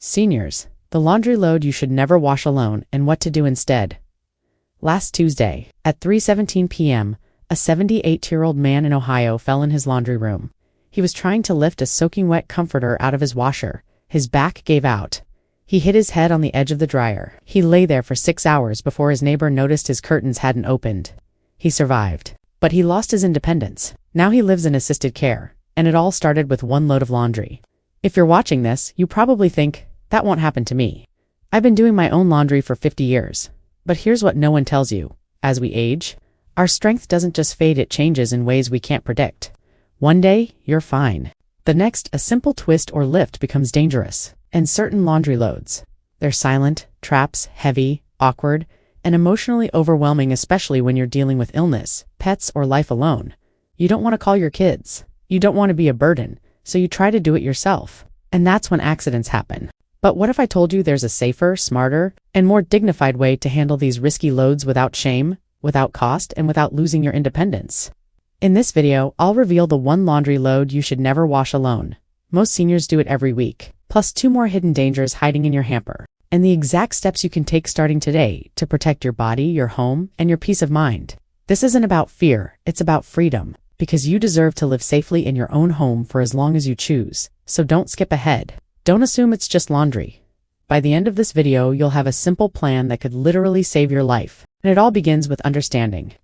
Seniors, the laundry load you should never wash alone and what to do instead. Last Tuesday, at 3:17 p.m., a 78-year-old man in Ohio fell in his laundry room. He was trying to lift a soaking wet comforter out of his washer. His back gave out. He hit his head on the edge of the dryer. He lay there for 6 hours before his neighbor noticed his curtains hadn't opened. He survived. But he lost his independence. Now he lives in assisted care, and it all started with one load of laundry. If you're watching this, you probably think, that won't happen to me. I've been doing my own laundry for 50 years. But here's what no one tells you. As we age, our strength doesn't just fade, it changes in ways we can't predict. One day, you're fine. The next, a simple twist or lift becomes dangerous. And certain laundry loads. They're silent, traps, heavy, awkward, and emotionally overwhelming, especially when you're dealing with illness, pets, or life alone. You don't want to call your kids. You don't want to be a burden, so you try to do it yourself. And that's when accidents happen. But what if I told you there's a safer, smarter, and more dignified way to handle these risky loads without shame, without cost, and without losing your independence? In this video, I'll reveal the one laundry load you should never wash alone. Most seniors do it every week, plus 2 more hidden dangers hiding in your hamper, and the exact steps you can take starting today to protect your body, your home, and your peace of mind. This isn't about fear, it's about freedom, because you deserve to live safely in your own home for as long as you choose, so don't skip ahead. Don't assume it's just laundry. By the end of this video, you'll have a simple plan that could literally save your life, and it all begins with understanding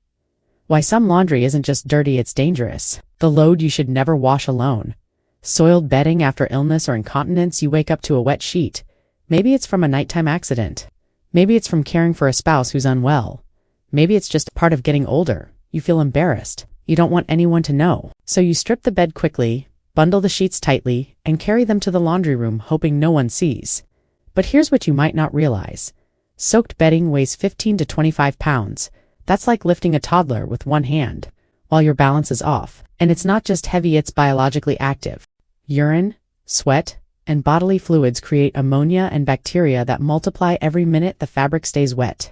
why some laundry isn't just dirty, it's dangerous. The load you should never wash alone. Soiled bedding after illness or incontinence. You wake up to a wet sheet. Maybe it's from a nighttime accident. Maybe it's from caring for a spouse who's unwell. Maybe it's just part of getting older. You feel embarrassed. You don't want anyone to know. So you strip the bed quickly, bundle the sheets tightly, and carry them to the laundry room, hoping no one sees. But here's what you might not realize. Soaked bedding weighs 15 to 25 pounds. That's like lifting a toddler with one hand, while your balance is off. And it's not just heavy, it's biologically active. Urine, sweat, and bodily fluids create ammonia and bacteria that multiply every minute the fabric stays wet.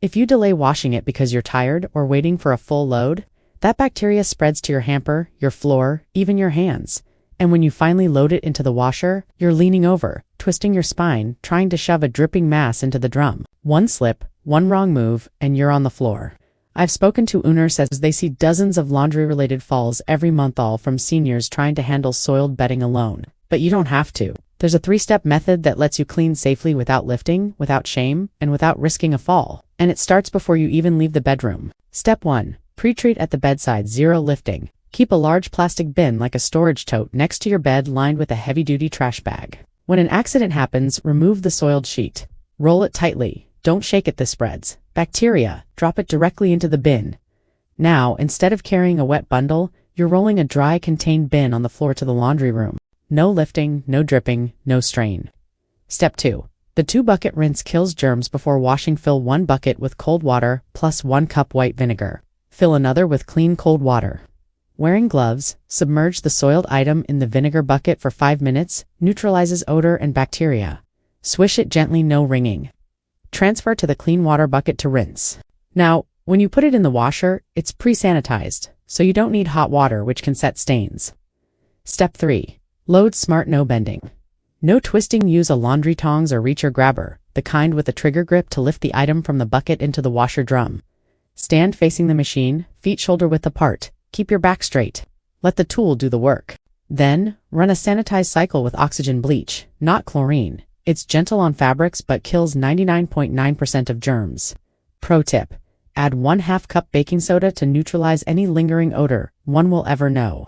If you delay washing it because you're tired or waiting for a full load, that bacteria spreads to your hamper, your floor, even your hands. And when you finally load it into the washer, you're leaning over, twisting your spine, trying to shove a dripping mass into the drum. One slip, one wrong move, and you're on the floor. I've spoken to owners as they see dozens of laundry-related falls every month, all from seniors trying to handle soiled bedding alone. But you don't have to. There's a 3-step method that lets you clean safely without lifting, without shame, and without risking a fall. And it starts before you even leave the bedroom. Step 1. Pre-treat at the bedside, 0 lifting. Keep a large plastic bin like a storage tote next to your bed lined with a heavy-duty trash bag. When an accident happens, remove the soiled sheet. Roll it tightly. Don't shake it, this spreads bacteria. Drop it directly into the bin. Now, instead of carrying a wet bundle, you're rolling a dry, contained bin on the floor to the laundry room. No lifting, no dripping, no strain. Step 2. The 2-bucket rinse kills germs before washing. Fill 1 bucket with cold water plus 1 cup white vinegar. Fill another with clean cold water. Wearing gloves, submerge the soiled item in the vinegar bucket for 5 minutes, neutralizes odor and bacteria. Swish it gently, no wringing. Transfer to the clean water bucket to rinse. Now, when you put it in the washer, it's pre-sanitized, so you don't need hot water, which can set stains. Step 3. Load smart, no bending. No twisting. Use a laundry tongs or reacher grabber, the kind with a trigger grip, to lift the item from the bucket into the washer drum. Stand facing the machine, feet shoulder width apart. Keep your back straight. Let the tool do the work. Then, run a sanitized cycle with oxygen bleach, not chlorine. It's gentle on fabrics but kills 99.9% of germs. Pro tip. Add 1/2 cup baking soda to neutralize any lingering odor. One will ever know.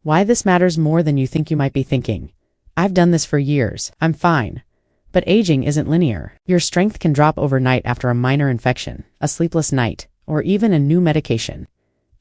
Why this matters more than you think. You might be thinking, I've done this for years, I'm fine. But aging isn't linear. Your strength can drop overnight after a minor infection, a sleepless night, or even a new medication.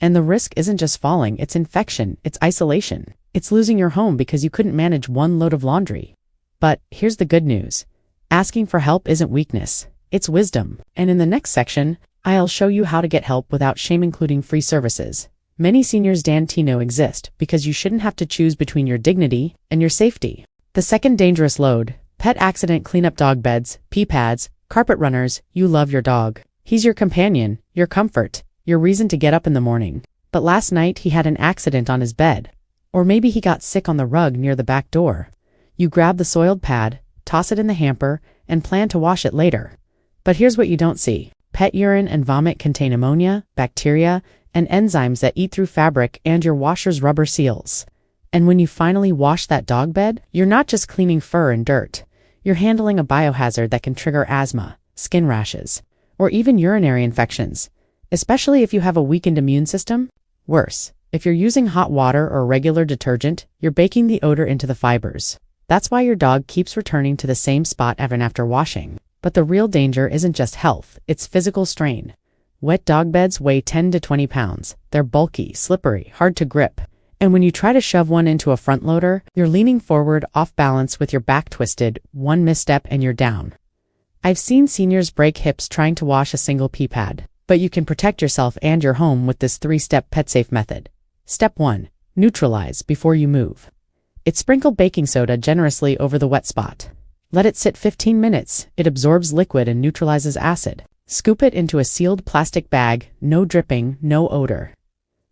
And the risk isn't just falling, it's infection, it's isolation. It's losing your home because you couldn't manage one load of laundry. But here's the good news. Asking for help isn't weakness, it's wisdom. And in the next section, I'll show you how to get help without shame, including free services. Many seniors don't know exist because you shouldn't have to choose between your dignity and your safety. The second dangerous load, pet accident cleanup. Dog beds, pee pads, carpet runners. You love your dog. He's your companion, your comfort, your reason to get up in the morning. But last night he had an accident on his bed. Or maybe he got sick on the rug near the back door. You grab the soiled pad, toss it in the hamper, and plan to wash it later. But here's what you don't see. Pet urine and vomit contain ammonia, bacteria, and enzymes that eat through fabric and your washer's rubber seals. And when you finally wash that dog bed, you're not just cleaning fur and dirt. You're handling a biohazard that can trigger asthma, skin rashes, or even urinary infections, especially if you have a weakened immune system. Worse, if you're using hot water or regular detergent, you're baking the odor into the fibers. That's why your dog keeps returning to the same spot even after washing. But the real danger isn't just health, it's physical strain. Wet dog beds weigh 10 to 20 pounds. They're bulky, slippery, hard to grip. And when you try to shove one into a front loader, you're leaning forward, off balance with your back twisted, one misstep and you're down. I've seen seniors break hips trying to wash a single pee pad, but you can protect yourself and your home with this 3-step pet-safe method. Step 1. Neutralize before you move. It's sprinkle baking soda generously over the wet spot. Let it sit 15 minutes. It absorbs liquid and neutralizes acid. Scoop it into a sealed plastic bag, no dripping, no odor.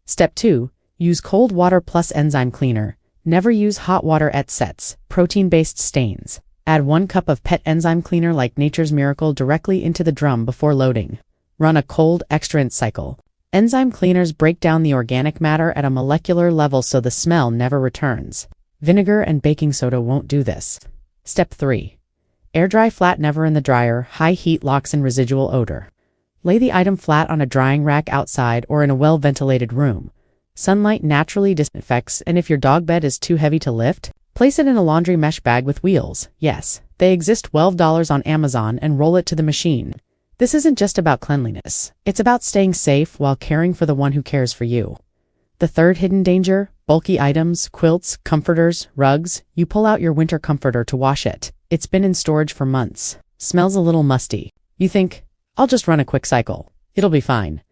Step 2. Use cold water plus enzyme cleaner. Never use hot water at sets, protein-based stains. Add 1 cup of pet enzyme cleaner like Nature's Miracle directly into the drum before loading. Run a cold extract cycle. Enzyme cleaners break down the organic matter at a molecular level so the smell never returns. Vinegar and baking soda won't do this. Step 3. Air dry flat, never in the dryer. High heat locks in residual odor. Lay the item flat on a drying rack outside or in a well-ventilated room. Sunlight naturally disinfects, and if your dog bed is too heavy to lift, place it in a laundry mesh bag with wheels. Yes, they exist. $12 on Amazon, and roll it to the machine. This isn't just about cleanliness. It's about staying safe while caring for the one who cares for you. The third hidden danger: bulky items, quilts, comforters, rugs. You pull out your winter comforter to wash it. It's been in storage for months. Smells a little musty. You think, I'll just run a quick cycle. It'll be fine.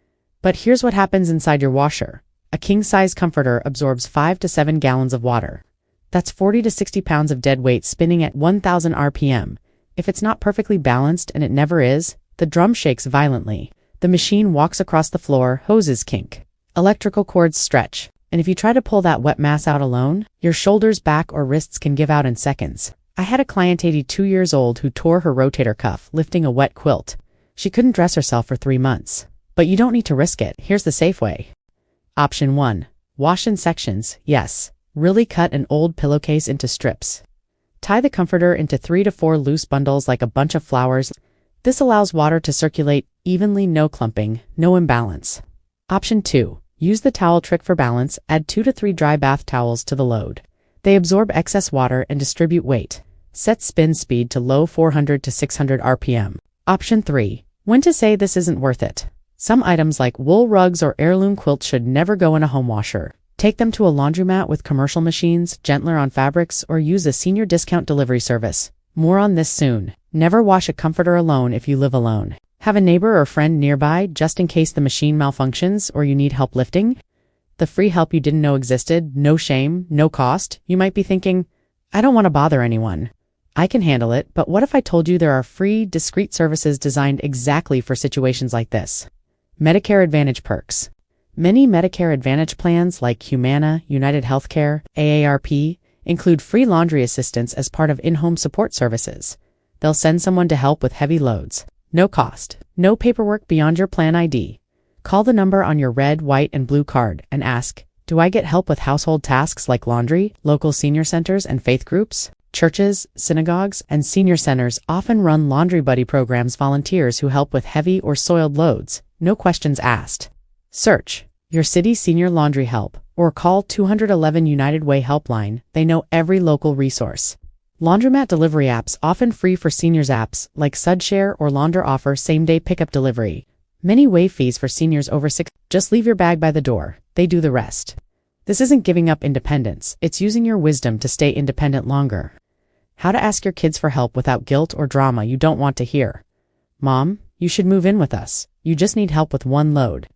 But here's what happens inside your washer. A king-size comforter absorbs 5 to 7 gallons of water. That's 40 to 60 pounds of dead weight spinning at 1,000 RPM. If it's not perfectly balanced, and it never is, the drum shakes violently. The machine walks across the floor, hoses kink. Electrical cords stretch. And if you try to pull that wet mass out alone, your shoulders, back, or wrists can give out in seconds. I had a client 82 years old who tore her rotator cuff lifting a wet quilt. She couldn't dress herself for 3 months. But you don't need to risk it. Here's the safe way. Option 1. Wash in sections. Yes, really cut an old pillowcase into strips. Tie the comforter into 3 to 4 loose bundles like a bunch of flowers. This allows water to circulate evenly, no clumping, no imbalance. Option 2. Use the towel trick for balance. Add 2 to 3 dry bath towels to the load. They absorb excess water and distribute weight. Set spin speed to low 400 to 600 RPM. Option 3. When to say this isn't worth it. Some items like wool rugs or heirloom quilts should never go in a home washer. Take them to a laundromat with commercial machines, gentler on fabrics, or use a senior discount delivery service. More on this soon. Never wash a comforter alone if you live alone. Have a neighbor or friend nearby just in case the machine malfunctions or you need help lifting. The free help you didn't know existed, no shame, no cost. You might be thinking, I don't want to bother anyone. I can handle it, but what if I told you there are free, discreet services designed exactly for situations like this? Medicare Advantage perks. Many Medicare Advantage plans like Humana, United Healthcare, AARP include free laundry assistance as part of in-home support services. They'll send someone to help with heavy loads. No cost, no paperwork beyond your plan ID. Call the number on your red, white, and blue card and ask, do I get help with household tasks like laundry? Local senior centers and faith groups, churches, synagogues, and senior centers often run laundry buddy programs, volunteers who help with heavy or soiled loads. No questions asked. Search your city's senior laundry help or call 211 United Way helpline. They know every local resource. Laundromat delivery apps, often free for seniors. Apps like SudShare or Launder offer same-day pickup delivery. Many waive fees for seniors over 6. Just leave your bag by the door. They do the rest. This isn't giving up independence. It's using your wisdom to stay independent longer. How to ask your kids for help without guilt or drama you don't want to hear. Mom, you should move in with us. You just need help with one load.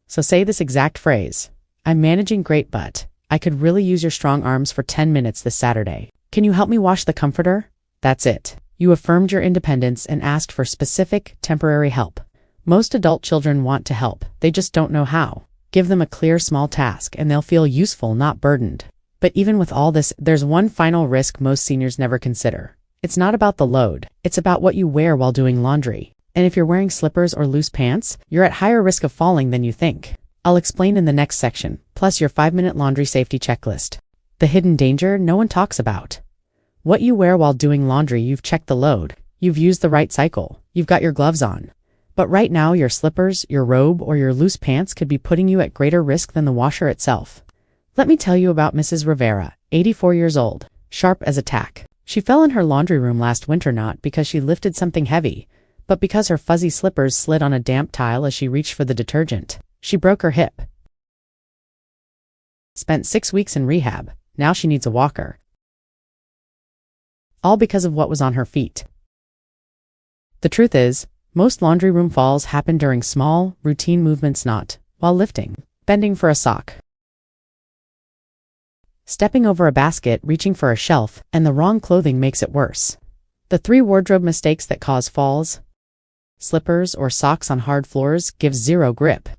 So say this exact phrase. I'm managing great, but I could really use your strong arms for 10 minutes this Saturday. Can you help me wash the comforter? That's it. You affirmed your independence and asked for specific, temporary help. Most adult children want to help. They just don't know how. Give them a clear, small task and they'll feel useful, not burdened. But even with all this, there's one final risk most seniors never consider. It's not about the load, it's about what you wear while doing laundry. And if you're wearing slippers or loose pants, you're at higher risk of falling than you think. I'll explain in the next section, plus your 5-minute laundry safety checklist. The hidden danger no one talks about. What you wear while doing laundry: you've checked the load, you've used the right cycle, you've got your gloves on. But right now, your slippers, your robe, or your loose pants could be putting you at greater risk than the washer itself. Let me tell you about Mrs. Rivera, 84 years old, sharp as a tack. She fell in her laundry room last winter not because she lifted something heavy, but because her fuzzy slippers slid on a damp tile as she reached for the detergent. She broke her hip. Spent 6 weeks in rehab. Now she needs a walker. All because of what was on her feet. The truth is, most laundry room falls happen during small, routine movements, not while lifting, bending for a sock, stepping over a basket, reaching for a shelf, and the wrong clothing makes it worse. The 3 wardrobe mistakes that cause falls: slippers or socks on hard floors gives zero grip,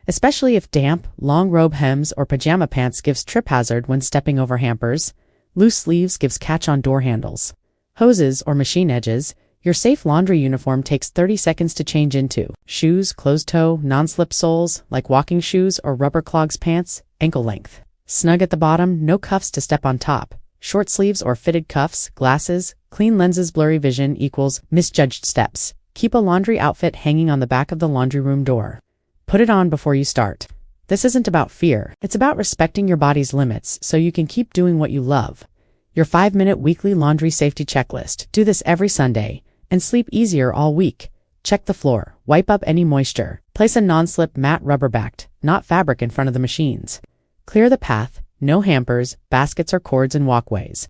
especially if damp, long robe hems or pajama pants gives trip hazard when stepping over hampers, loose sleeves gives catch on door handles, hoses or machine edges. Your safe laundry uniform takes 30 seconds to change into. Shoes, closed-toe, non-slip soles, like walking shoes or rubber clogs pants, ankle length. Snug at the bottom, no cuffs to step on top. Short sleeves or fitted cuffs, glasses, clean lenses, blurry vision equals misjudged steps. Keep a laundry outfit hanging on the back of the laundry room door. Put it on before you start. This isn't about fear, it's about respecting your body's limits so you can keep doing what you love. Your 5-minute weekly laundry safety checklist. Do this every Sunday, and sleep easier all week. Check the floor, wipe up any moisture, place a non-slip matte rubber-backed, not fabric, in front of the machines. Clear the path, no hampers, baskets or cords in walkways.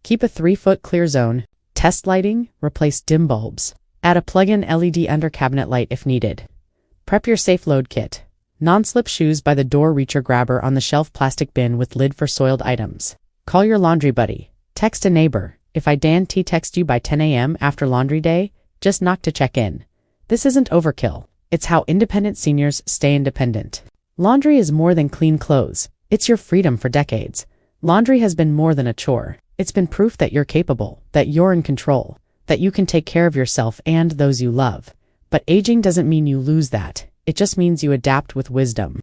Keep a 3-foot clear zone. Test lighting, replace dim bulbs. Add a plug-in LED under cabinet light if needed. Prep your safe load kit. Non-slip shoes by the door, reacher grabber on the shelf, plastic bin with lid for soiled items. Call your laundry buddy. Text a neighbor. If I text you by 10 a.m. after laundry day, just knock to check in. This isn't overkill. It's how independent seniors stay independent. Laundry is more than clean clothes. It's your freedom for decades. Laundry has been more than a chore. It's been proof that you're capable, that you're in control, that you can take care of yourself and those you love. But aging doesn't mean you lose that. It just means you adapt with wisdom.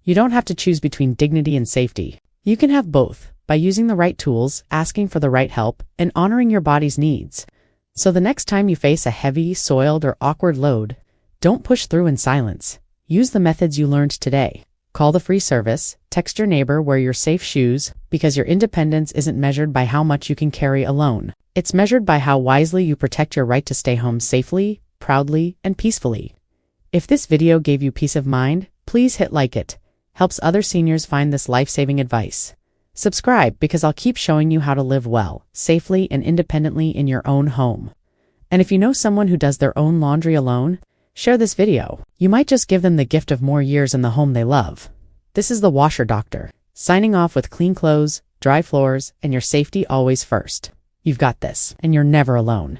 You don't have to choose between dignity and safety. You can have both by using the right tools, asking for the right help, and honoring your body's needs. So the next time you face a heavy, soiled, or awkward load, don't push through in silence. Use the methods you learned today. Call the free service, text your neighbor, wear your safe shoes, because your independence isn't measured by how much you can carry alone. It's measured by how wisely you protect your right to stay home safely, proudly, and peacefully. If this video gave you peace of mind, please hit like it. Helps other seniors find this life-saving advice. Subscribe because I'll keep showing you how to live well, safely, and independently in your own home. And if you know someone who does their own laundry alone, share this video. You might just give them the gift of more years in the home they love. This is the Washer Doctor, signing off with clean clothes, dry floors, and your safety always first. You've got this, and you're never alone.